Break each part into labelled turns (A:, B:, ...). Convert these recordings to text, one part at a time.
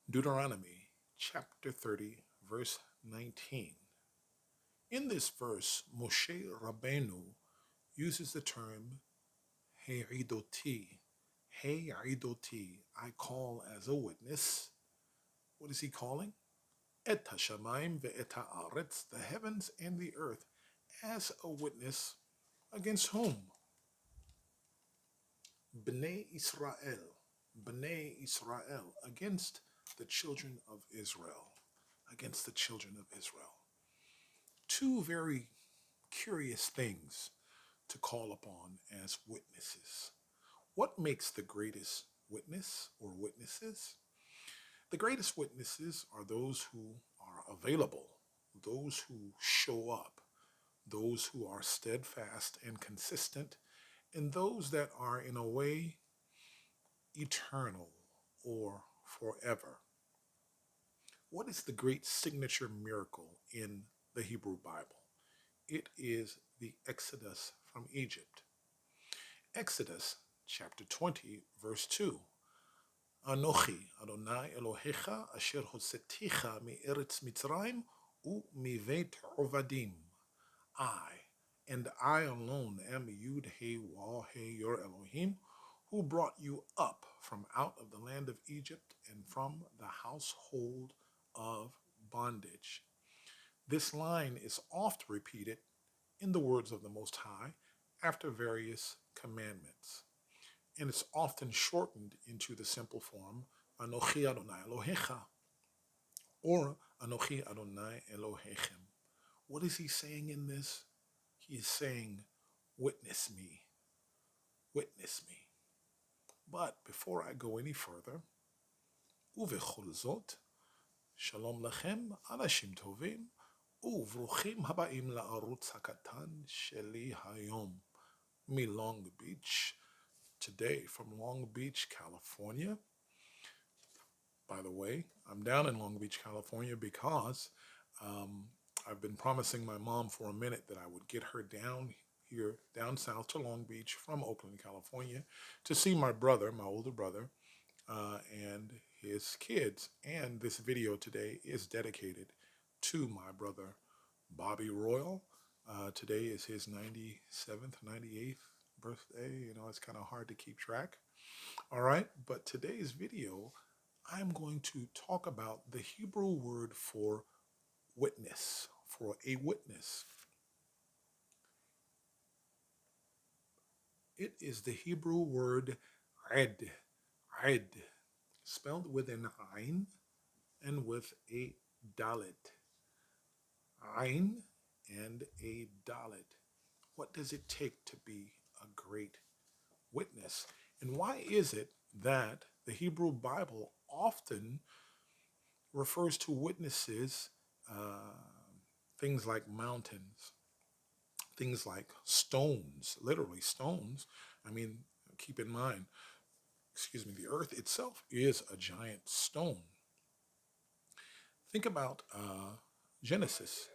A: Deuteronomy chapter 30, verse 19. In this verse, Moshe Rabbeinu uses the term He'idoti. He'idoti, I call as a witness. What is he calling? Et hashamayim ve'et ha'aretz, the heavens and the earth, as a witness against whom? Bnei Israel. Bnei Israel, against the children of Israel. Against the children of Israel. Two very curious things to call upon as witnesses. What makes the greatest witness or witnesses? The greatest witnesses are those who are available, those who show up, those who are steadfast and consistent, and those that are in a way eternal or forever. What is the great signature miracle in the Hebrew Bible? It is the Exodus from Egypt. Exodus chapter 20, verse 2. Anochi Adonai Elohecha asher hoseticha me'eretz Mitzrayim u'miveit ovadim. I, and I alone am Yud He Wah He your Elohim, who brought you up from out of the land of Egypt and from the household of bondage. This line is oft repeated in the words of the Most High after various commandments, and it's often shortened into the simple form Anochi Adonai Elohecha or Anochi Adonai Elohechem. What is he saying in this? He is saying, witness me, witness me. But before I go any further, ובכל זאת, שלום לכם, אנשים טובים, וברוכים הבאים לערוץ הקטן שלי היום, מלונג ביץ', today from Long Beach, California. By the way, I'm down in Long Beach, California because I've been promising my mom for a minute that I would get her down here, down south to Long Beach from Oakland, California, to see my brother, my older brother, and his kids. And this video today is dedicated to my brother, Bobby Royal. Today is his 97th, 98th birthday. You know, it's kind of hard to keep track. All right, but today's video, I'm going to talk about the Hebrew word for witness, for a witness. It is the Hebrew word ed, ed, spelled with an ain and with a dalet. Ain and a dalet. What does it take to be a great witness? And why is it that the Hebrew Bible often refers to witnesses, things like mountains, things like stones, literally stones? I mean, keep in mind, the earth itself is a giant stone. Think about Genesis.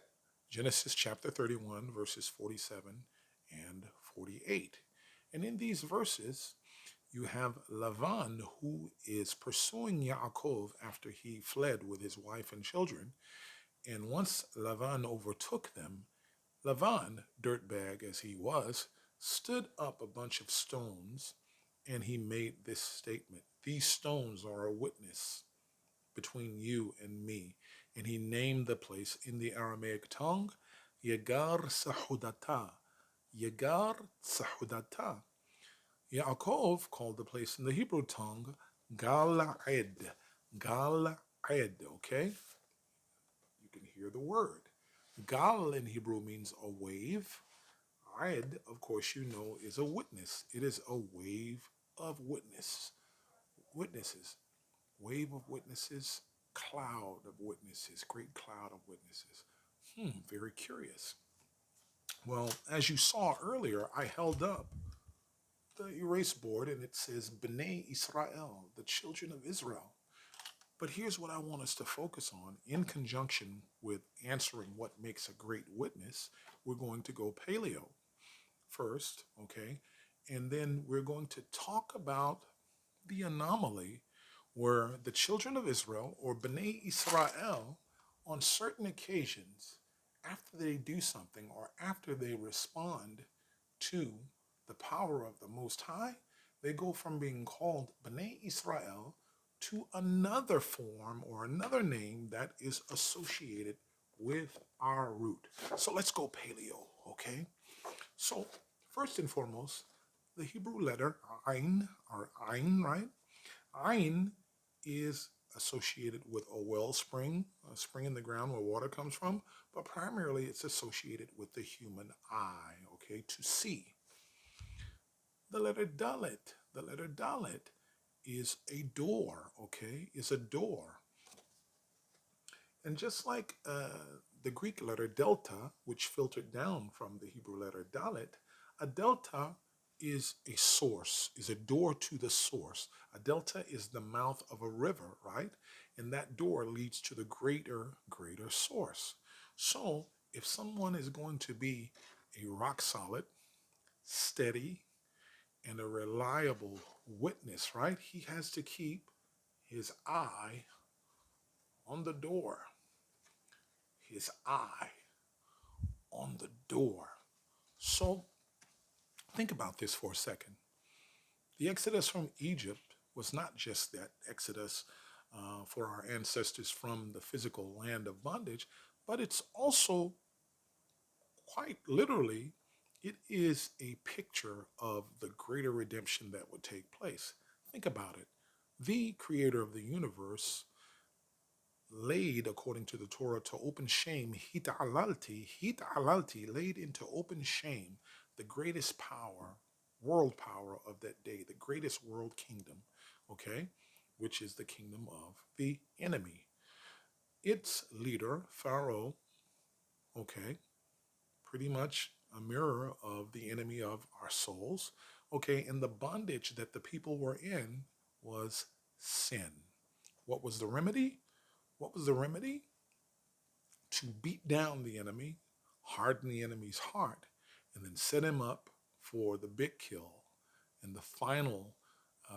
A: Genesis chapter 31, verses 47 and 48. And in these verses, you have Lavan, who is pursuing Yaakov after he fled with his wife and children. And once Lavan overtook them, Lavan, dirtbag as he was, stood up a bunch of stones and he made this statement: "These stones are a witness between you and me." And he named the place in the Aramaic tongue Yegar Sahudata. Yegar Sahudata. Yaakov called the place in the Hebrew tongue Gal'ed. Gal'ed, okay? You can hear the word. Gal in Hebrew means a wave. Ed, of course, you know, is a witness. It is a wave of witnesses. Wave of witnesses, cloud of witnesses, great cloud of witnesses. Very curious. Well, as you saw earlier, I held up the erase board and it says Bnei Israel, the children of Israel. But here's what I want us to focus on in conjunction with answering what makes a great witness. We're going to go paleo first, okay? And then we're going to talk about the anomaly where the children of Israel, or Bnei Israel, on certain occasions, after they do something or after they respond to the power of the Most High, they go from being called Bnei Israel to another form or another name that is associated with our root. So let's go paleo, okay? So, first and foremost, the Hebrew letter Ain, or Ain, right? Ain is associated with a wellspring, a spring in the ground where water comes from, but primarily it's associated with the human eye, okay, to see. The letter Dalet is a door, okay, is a door. And just like the Greek letter delta, which filtered down from the Hebrew letter Dalet, a delta is a source, is a door to the source. A delta is the mouth of a river, right? And that door leads to the greater source. So if someone is going to be a rock solid, steady, and a reliable witness, right? He has to keep his eye on the door. His eye on the door. So think about this for a second. The exodus from Egypt was not just that exodus for our ancestors from the physical land of bondage, but it's also quite literally, it is a picture of the greater redemption that would take place. Think about it. The creator of the universe laid, according to the Torah, to open shame, hita'alalti, laid into open shame the greatest power, world power of that day, the greatest world kingdom, okay, which is the kingdom of the enemy. Its leader, Pharaoh, okay, pretty much a mirror of the enemy of our souls, okay, and the bondage that the people were in was sin. What was the remedy? What was the remedy? To beat down the enemy, harden the enemy's heart, and then set him up for the big kill and the final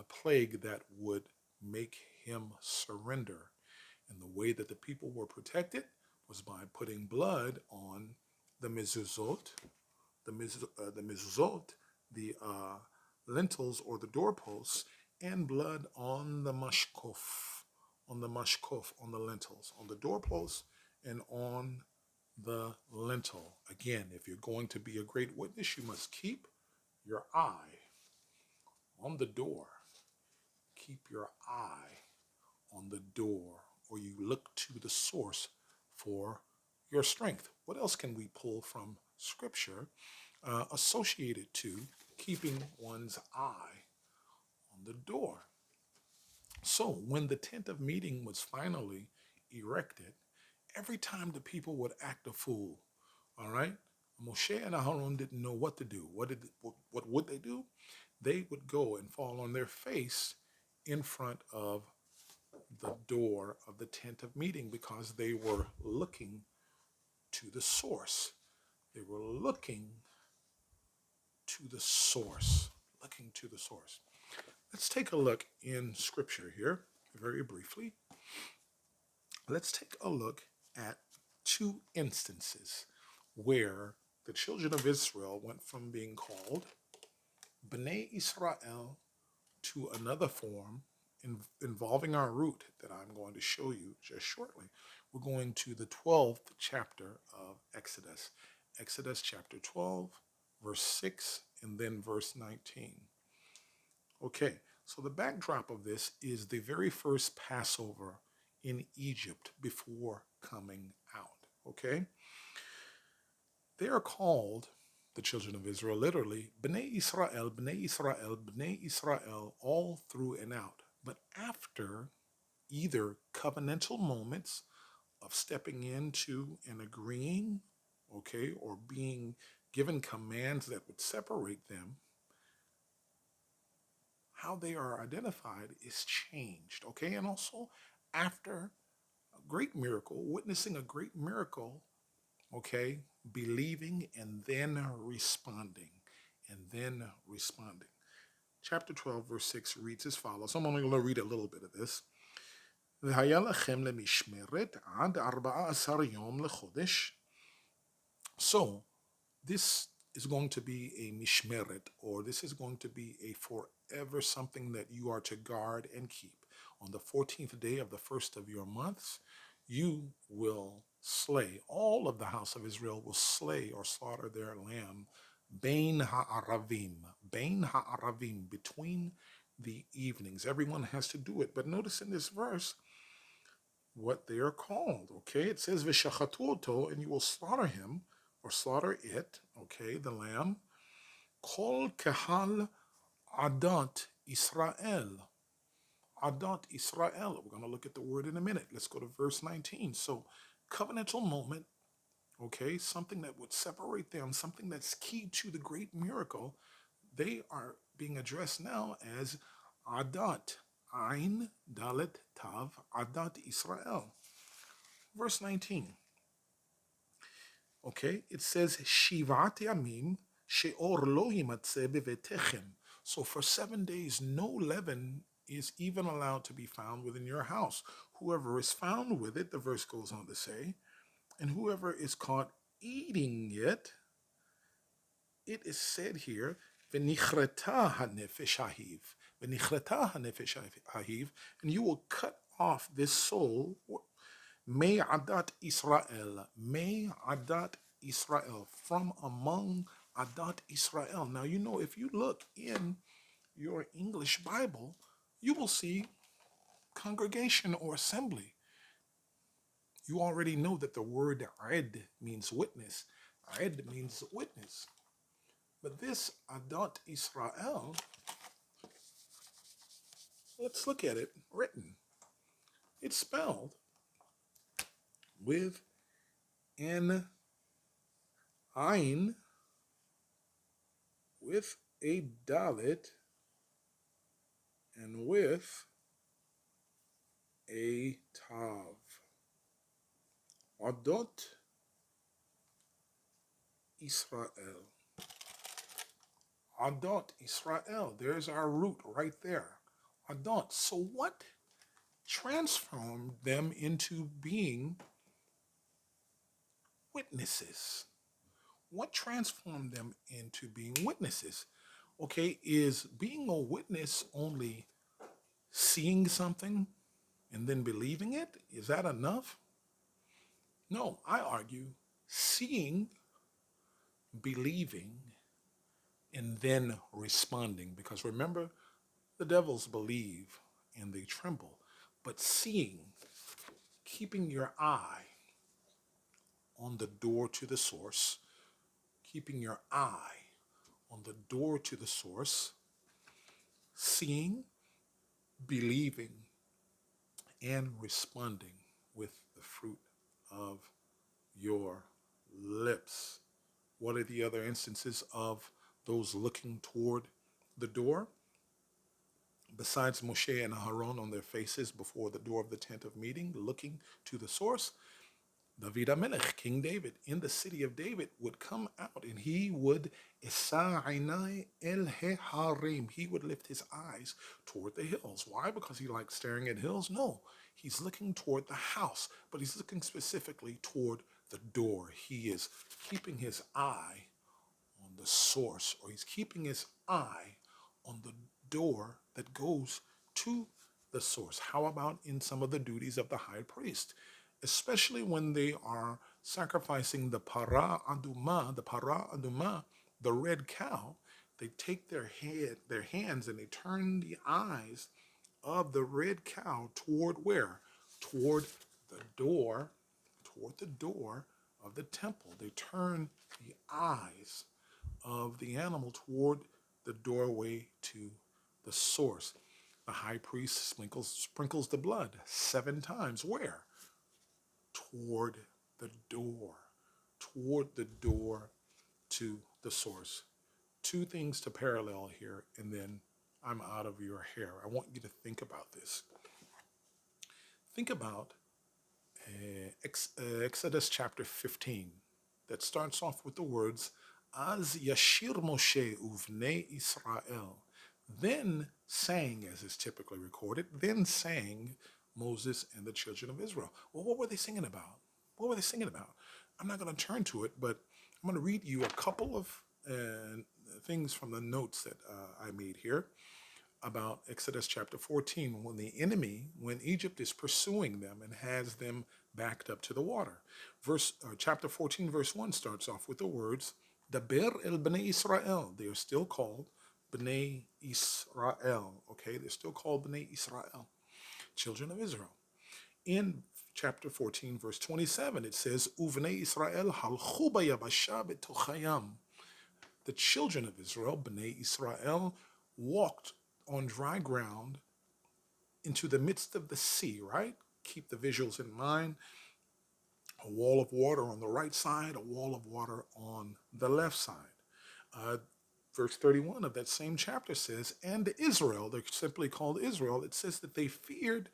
A: plague that would make him surrender. And the way that the people were protected was by putting blood on the mezuzot, the mezuzot, the lintels or the doorposts, and blood on the mashkof, on the lintels, on the doorposts, and on the lintel. Again, if you're going to be a great witness, you must keep your eye on the door. Keep your eye on the door, or you look to the source for your strength. What else can we pull from Scripture associated to keeping one's eye on the door? So, when the tent of meeting was finally erected, every time the people would act a fool, all right, Moshe and Aaron didn't know what to do. What would they do? They would go and fall on their face in front of the door of the tent of meeting because they were looking to the source. They were looking to the source, looking to the source. Let's take a look in Scripture here very briefly. Let's take a look at two instances where the children of Israel went from being called Bnei Israel to another form involving our root that I'm going to show you just shortly. We're going to the 12th chapter of Exodus. Exodus chapter 12, verse 6, and then verse 19. Okay, so the backdrop of this is the very first Passover in Egypt before coming out. Okay, they are called, the children of Israel, literally, Bnei Israel, Bnei Israel, Bnei Israel, all through and out. But after either covenantal moments of stepping into and agreeing, okay, or being given commands that would separate them, how they are identified is changed, okay? And also after a great miracle, witnessing a great miracle, okay, believing and then responding, and then responding. chapter 12, verse 6 reads as follows. I'm only going to read a little bit of this. והיה לכם למשמרת עד 14 יום לחודש. So, this is going to be a mishmeret, or this is going to be a forever something that you are to guard and keep. On the 14th day of the first of your months, you will slay. All of the house of Israel will slay or slaughter their lamb, Bain ha'aravim, between the evenings. Everyone has to do it. But notice in this verse what they are called. Okay, it says v'shachatu, and you will slaughter him or slaughter it. Okay, the lamb. Kol kahal adat Israel. Adat Israel. We're going to look at the word in a minute. Let's go to verse 19. So, covenantal moment. Okay, something that would separate them, something that's key to the great miracle. They are being addressed now as Adat. Ein Dalet Tav Adat Israel. Verse 19. Okay, it says Shivat Yamim Sheor Lo Yimatze Bevetechem. So for 7 days, no leaven is even allowed to be found within your house. Whoever is found with it, the verse goes on to say, and whoever is caught eating it, it is said here, V'nichreta hanefesh hahiv. V'nichreta hanefesh hahiv, and you will cut off this soul. May Adat Israel. May Adat Israel. From among Adat Israel. Now, you know, if you look in your English Bible, you will see congregation or assembly. You already know that the word Ed means witness. Ed means witness. But this Adat Israel, let's look at it written. It's spelled with an Ain, with a Dalet, and with a Tav. Adot Israel. Adot Israel. There's our root right there. Adot. So what transformed them into being witnesses? What transformed them into being witnesses? Okay, is being a witness only seeing something and then believing it? Is that enough? No, I argue seeing, believing, and then responding. Because remember, the devils believe and they tremble. But seeing, keeping your eye on the door to the source, keeping your eye on the door to the source, seeing, believing, and responding with the fruit of your lips. What are the other instances of those looking toward the door? Besides Moshe and Aaron on their faces before the door of the tent of meeting, looking to the source, David HaMelech, King David, in the city of David, would come out and he would Esa Einai El Harim. He would lift his eyes toward the hills. Why? Because he likes staring at hills? No, he's looking toward the house, but he's looking specifically toward the door. He is keeping his eye on the source, or he's keeping his eye on the door that goes to the source. How about in some of the duties of the high priest? Especially when they are sacrificing the para aduma, the red cow, they take their hands and they turn the eyes of the red cow toward where? Toward the door of the temple. They turn the eyes of the animal toward the doorway to the source. The high priest sprinkles the blood 7 times. Where? Toward the door to the source. 2 things to parallel here, and then I'm out of your hair. I want you to think about this. Think about Exodus chapter 15 that starts off with the words, Az Yashir Moshe uvnei Israel Then sang, as is typically recorded, then sang Moses and the children of Israel. Well, what were they singing about? What were they singing about? I'm not going to turn to it, but I'm going to read you a couple of things from the notes that I made here about Exodus chapter 14, when Egypt is pursuing them and has them backed up to the water. Chapter 14, verse 1 starts off with the words, Daber el Bnei Israel. They are still called Bnei Israel. Okay, they're still called Bnei Israel, children of Israel. In chapter 14, verse 27, it says, Uvnei Israel halchu bayabasha betochayam. The children of Israel, Bnei Israel, walked on dry ground into the midst of the sea, right? Keep the visuals in mind. A wall of water on the right side, a wall of water on the left side. Uh, Verse 31 of that same chapter says, and Israel, they're simply called Israel, it says that they feared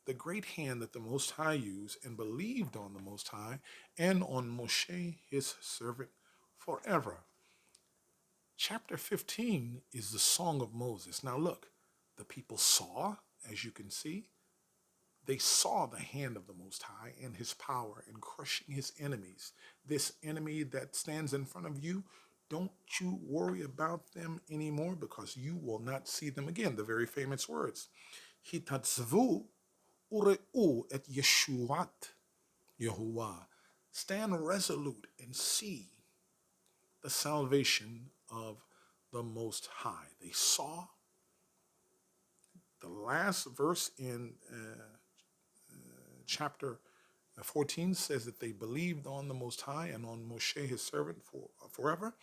A: the great hand that the Most High used and believed on the Most High and on Moshe, his servant, forever. Chapter 15 is the Song of Moses. Now look, the people saw, as you can see, they saw the hand of the Most High and his power in crushing his enemies. This enemy that stands in front of you, don't you worry about them anymore because you will not see them again. The very famous words. Hitatzvu ureu et Yeshuat Yahuwah. Stand resolute and see the salvation of the Most High. They saw the last verse in chapter 14 says that they believed on the Most High and on Moshe, his servant, forever.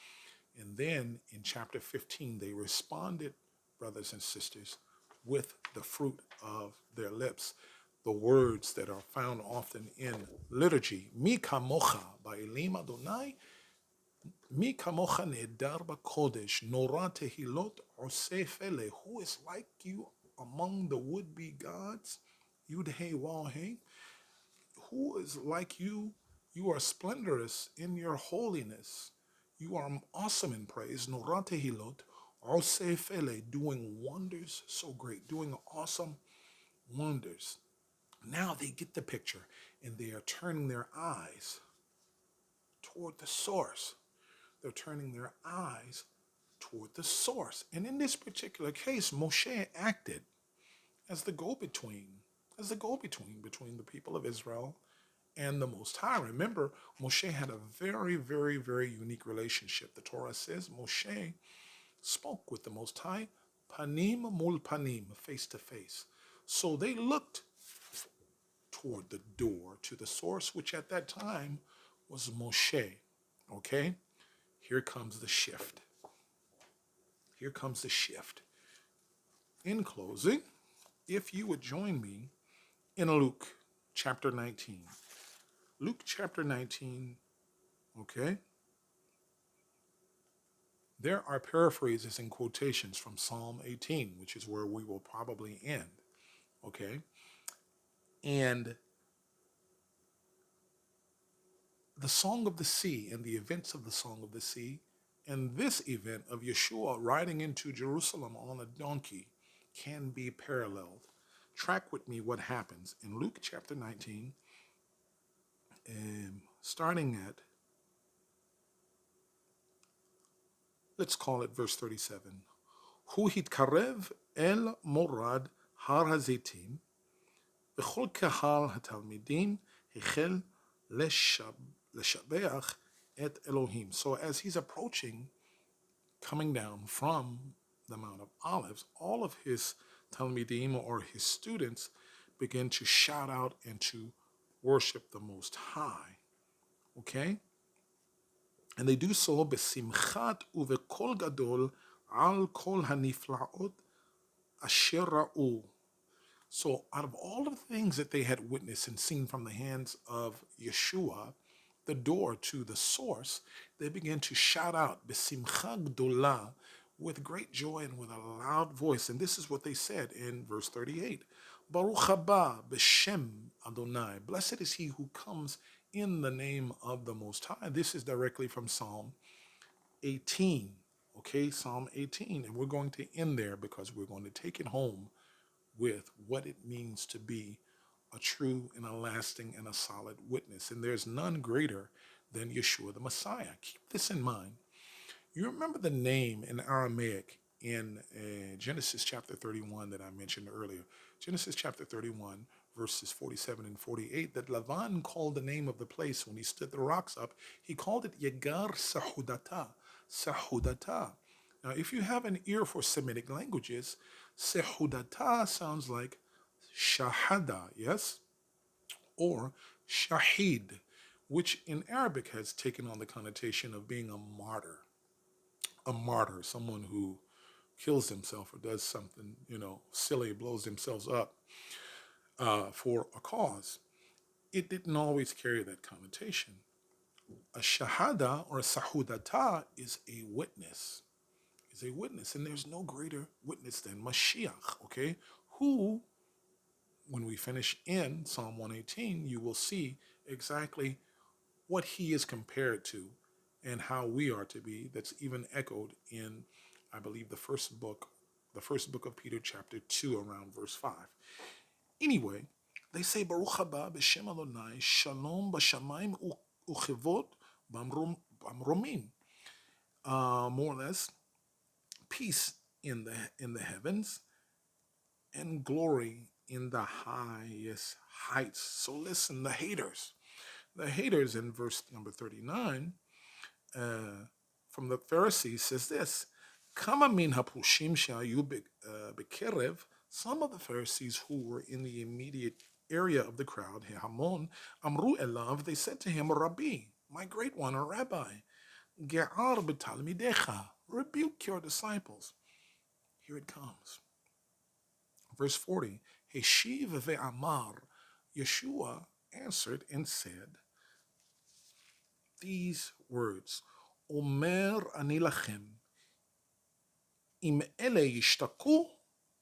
A: And then in chapter 15, they responded, brothers and sisters, with the fruit of their lips. The words that are found often in liturgy, Mi kamocha ba'ilim Adonai, Mi kamocha ne'edar ba'kodesh, nora tehilot osefele. Who is like you among the would-be gods? Yud He Waw He. Who is like you? You are splendorous in your holiness. You are awesome in praise. Nora tehilot osefele, doing wonders so great, doing awesome wonders. Now they get the picture and they are turning their eyes toward the source. They're turning their eyes toward the source. And in this particular case, Moshe acted as the go-between, between the people of Israel and the Most High. Remember, Moshe had a very, very, very unique relationship. The Torah says Moshe spoke with the Most High, panim mul panim, face to face. So they looked toward the door to the source, which at that time was Moshe. Okay? Here comes the shift. Here comes the shift. In closing, if you would join me in Luke chapter 19. Luke chapter 19, okay? There are paraphrases and quotations from Psalm 18, which is where we will probably end, okay? And the Song of the Sea and the events of the Song of the Sea and this event of Yeshua riding into Jerusalem on a donkey can be paralleled. Track with me what happens in Luke chapter 19, starting at, let's call it verse 37. Hu hitkarev el morad har hazetim, v'chol kahal hatalmidim hichel leshabeach et Elohim. So as he's approaching, coming down from the Mount of Olives, all of his talmidim, or his students, begin to shout out and to worship the Most High. Okay? And they do so besimchat uvekol gadol al kol haniflaot asher ra'u. So out of all of the things that they had witnessed and seen from the hands of Yeshua, the door to the source, they began to shout out besimcha gdola, with great joy and with a loud voice. And this is what they said in verse 38. Baruch haba b'shem Adonai. Blessed is he who comes in the name of the Most High. This is directly from Psalm 18. Okay, Psalm 18. And we're going to end there because we're going to take it home with what it means to be a true and a lasting and a solid witness. And there's none greater than Yeshua the Messiah. Keep this in mind. You remember the name in Aramaic in Genesis chapter 31 that I mentioned earlier. Genesis chapter 31, verses 47 and 48, that Lavan called the name of the place when he stood the rocks up. He called it Yegar Sahudata. Sahudata. Now, if you have an ear for Semitic languages, Sahudata sounds like Shahada, yes? Or Shahid, which in Arabic has taken on the connotation of being a martyr, someone who kills himself or does something, silly, blows themselves up for a cause. It didn't always carry that connotation. A shahada or a sahudata is a witness, and there's no greater witness than Mashiach, okay? Who, when we finish in Psalm 118, you will see exactly what he is compared to and how we are to be. That's even echoed in, I believe, the first book of Peter, chapter 2, around verse 5. Anyway, they say, Baruch haba b'shem Adonai, shalom b'shamayim uchevot b'amromim. More or less, peace in the heavens and glory in the highest heights. So listen, the haters in verse number 39 from the Pharisees says this: Kama min hapushim shayu bekerev. Some of the Pharisees who were in the immediate area of the crowd, Hamon, amru elav, they said to him, Rabbi, my great one, or Rabbi, ge'ar b'talmidecha, rebuke your disciples. Here it comes. Verse 40, Heshiv ve'amar, Yeshua answered and said these words, Omer ani lachem, im ele yishtaku,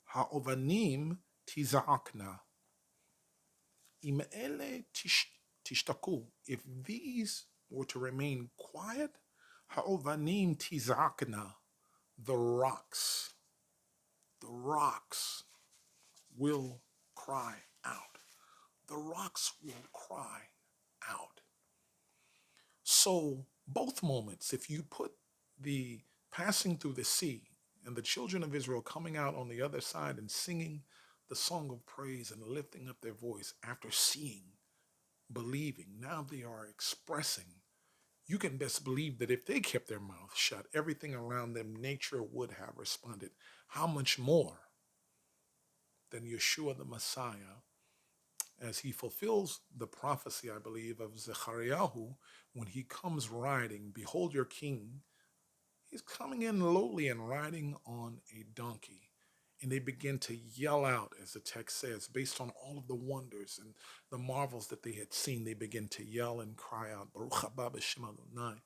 A: ha'ovanim tiza'akna. Im ele tishtaku. If these were to remain quiet, ha'ovanim tiza'akna. The rocks will cry out. The rocks will cry out. So both moments, if you put the passing through the sea and the children of Israel coming out on the other side and singing the song of praise and lifting up their voice after seeing, believing, now they are expressing. You can best believe that if they kept their mouth shut, everything around them, nature would have responded. How much more than Yeshua the Messiah, as he fulfills the prophecy, I believe, of Zechariah, when he comes riding, behold your king. He's coming in lowly and riding on a donkey. And they begin to yell out, as the text says, based on all of the wonders and the marvels that they had seen. They begin to yell and cry out, Baruch haba b'shem Adonai.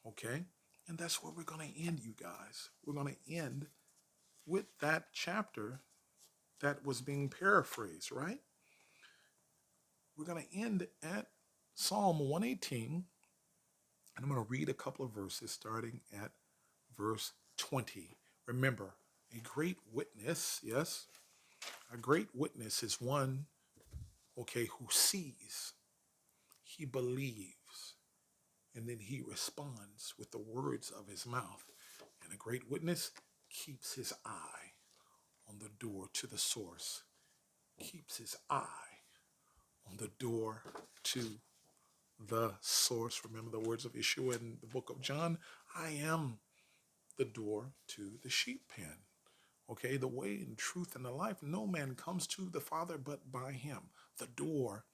A: Okay? And that's where we're going to end, you guys. We're going to end with that chapter that was being paraphrased, right? We're going to end at Psalm 118. And I'm going to read a couple of verses starting at verse 20. Remember, a great witness, yes, a great witness is one, okay, who sees, he believes, and then he responds with the words of his mouth. And a great witness keeps his eye on the door to the source, keeps his eye on the door to the source. Remember the words of Yeshua in the book of John, I am the door to the sheep pen. Okay, the way and truth and the life, no man comes to the Father but by him. The door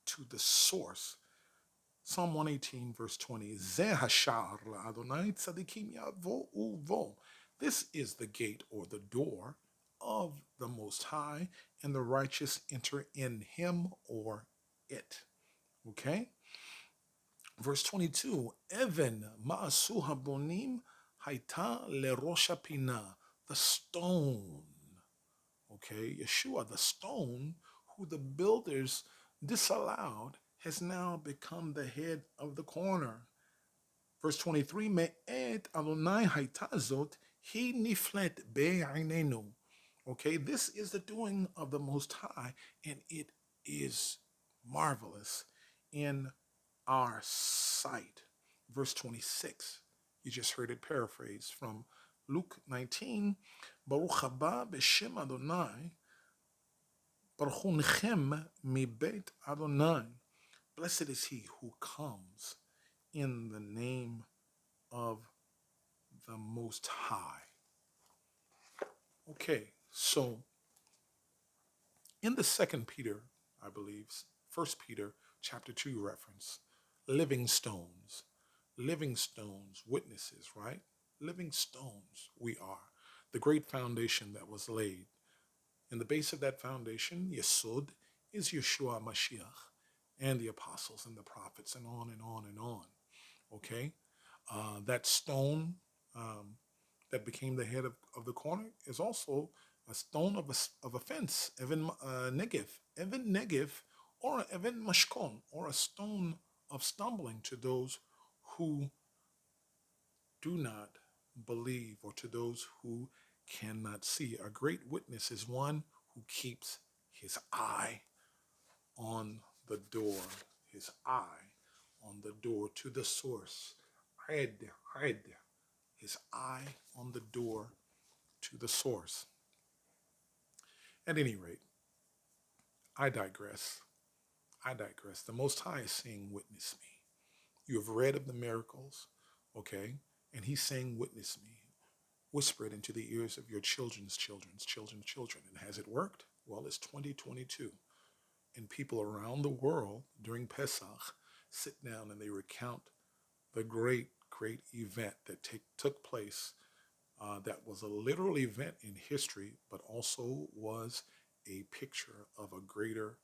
A: to the source. Psalm 118, verse 20. Zeh hashar la'Adonai tzadikim yavo uvo. This is the gate or the door of the Most High, and the righteous enter in him or it. Okay? Verse 22. Even ma'asu habonim haita lerosha pina. The stone. Okay, Yeshua, the stone who the builders disallowed, has now become the head of the corner. Verse 23, Me'et Adonai haitazot, he niflet be'ainenu. Okay, this is the doing of the Most High, and it is marvelous in our sight. Verse 26, you just heard it paraphrased from Luke 19, Baruch haba b'shem Adonai, Baruch nechem mi beit Adonai. Blessed is he who comes in the name of the Most High. Okay, so in the second Peter, I believe, First Peter chapter 2 reference, living stones, witnesses, right? Living stones we are. The great foundation that was laid. In the base of that foundation, Yesod, is Yeshua Mashiach and the apostles and the prophets and on and on and on. Okay? That stone that became the head of the corner is also a stone of offense, Even Negev, or Even Mashkon, or a stone of stumbling to those who do not believe, or to those who cannot see. A great witness is one who keeps his eye on the door, his eye on the door to the source. Hide, his eye on the door to the source. At any rate, I digress. I digress. The Most High is saying, witness me. You have read of the miracles, okay? And he's saying, witness me. Whisper it into the ears of your children's children. And has it worked? Well, it's 2022. And people around the world during Pesach sit down and they recount the great, great event that took place. That was a literal event in history, but also was a picture of a greater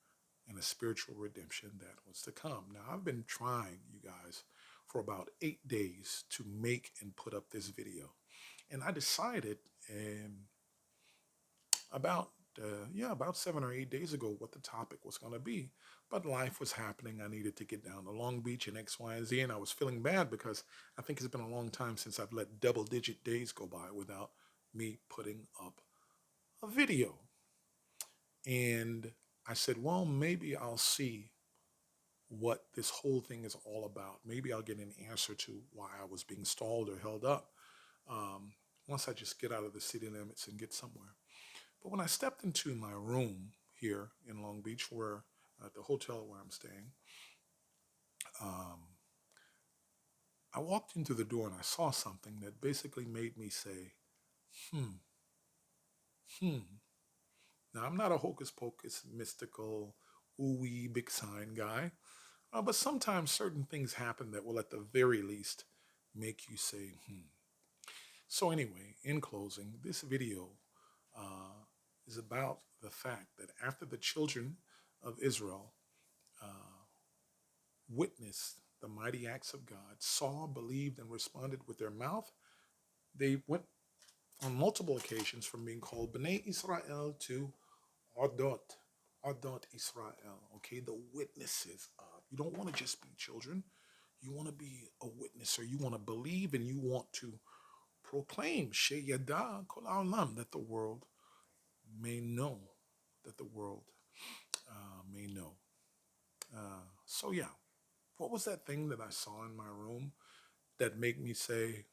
A: and a spiritual redemption that was to come. Now, I've been trying, you guys, for about 8 days to make and put up this video. And I decided about about 7 or 8 days ago what the topic was going to be. But life was happening. I needed to get down to Long Beach and X, Y, and Z. And I was feeling bad because I think it's been a long time since I've let double-digit days go by without me putting up a video. And I said, well, maybe I'll see what this whole thing is all about. Maybe I'll get an answer to why I was being stalled or held up once I just get out of the city limits and get somewhere. But when I stepped into my room here in Long Beach, where at the hotel where I'm staying, I walked into the door and I saw something that basically made me say, hmm, hmm. Now, I'm not a hocus pocus, mystical, ooh-wee, big sign guy, but sometimes certain things happen that will at the very least make you say, hmm. So anyway, in closing, this video is about the fact that after the children of Israel witnessed the mighty acts of God, saw, believed, and responded with their mouth, they went on multiple occasions from being called Bnei Israel to Adot Israel, okay, the witnesses of. You don't want to just be children. You want to be a witnesser. You want to believe and you want to proclaim Sheyada Kol Ha'olam, that the world may know, that the world may know. So yeah, what was that thing that I saw in my room that made me say,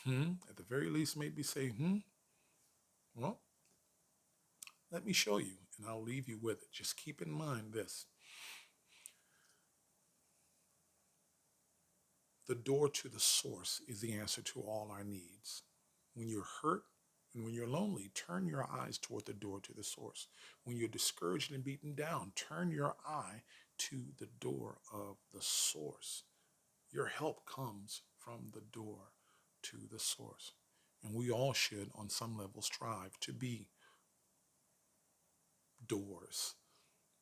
A: at the very least made me say, well, let me show you, and I'll leave you with it. Just keep in mind this. The door to the source is the answer to all our needs. When you're hurt and when you're lonely, turn your eyes toward the door to the source. When you're discouraged and beaten down, turn your eye to the door of the source. Your help comes from the door to the source. And we all should, on some level, strive to be doors,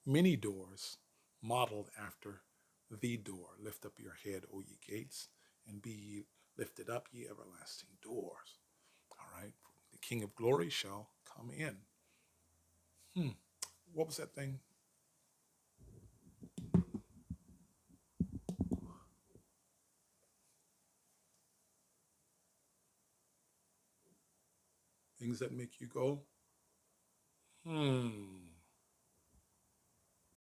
A: many doors, modeled after the door. Lift up your head, O ye gates, and be ye lifted up, ye everlasting doors. All right? The King of glory shall come in. What was that thing? things that make you go, hmm.